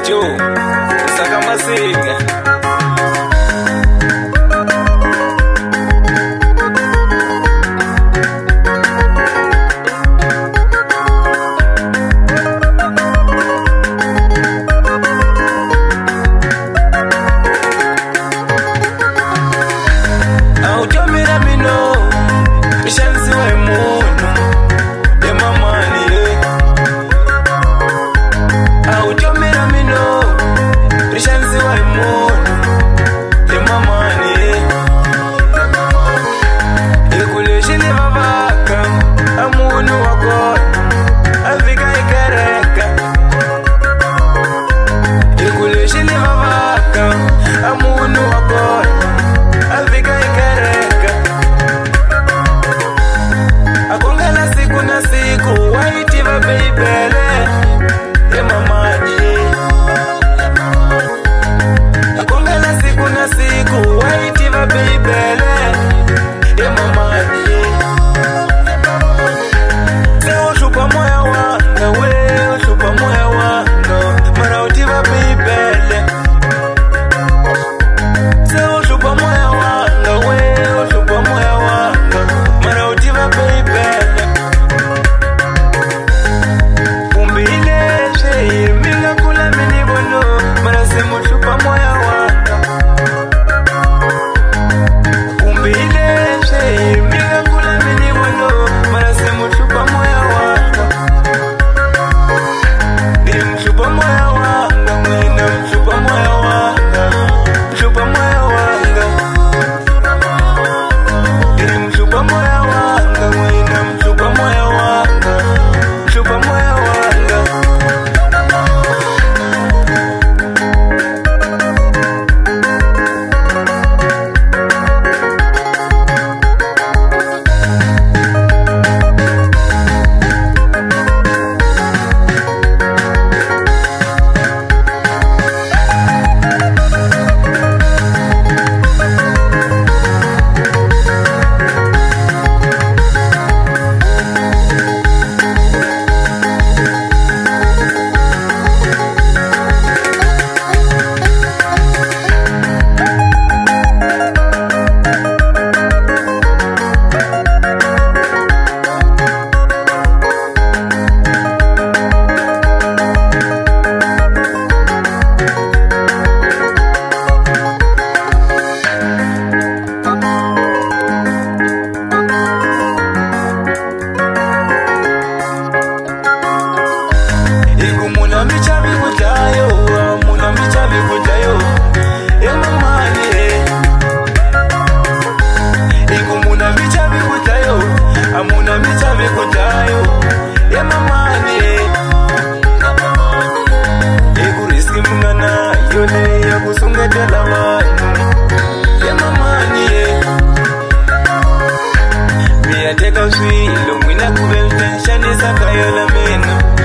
Jo, usaka masinga. Automira mino, mishansi wa muno, ya mamani automira mino, mishansi wa muno, ya mamani ikuleshile mabaka, amunu wako, afika ikareka ikuleshile mabaka, amunu wako, afika ikareka akongela siku na siku waitiva beibele ya mamaji akongela siku na siku waitiva beibele ya mamaji seo shupa moya wanga we shupa moya wanga mara utiva beibele seo shupa moya wanga we shupa moya wanga mara utiva beibele umbile shei mila kula mini bono mara semo shupa moya wanga umbile shei mila kula mini bono mara semo shupa moya wanga dim shupa moya wanga mwina shupa moya wanga shupa moya wanga dim shupa moya wanga mwina shupa moya wanga shupa moya wanga Muna michavi kujayo, muna michavi kujayo, ya mamani Iku muna michavi kujayo, muna michavi kujayo, ya mamani Iku riski mungana, yone ya kusunga jalawani, ya mamani Mia teka swilo, mwina kuvel tenshani saka yola meno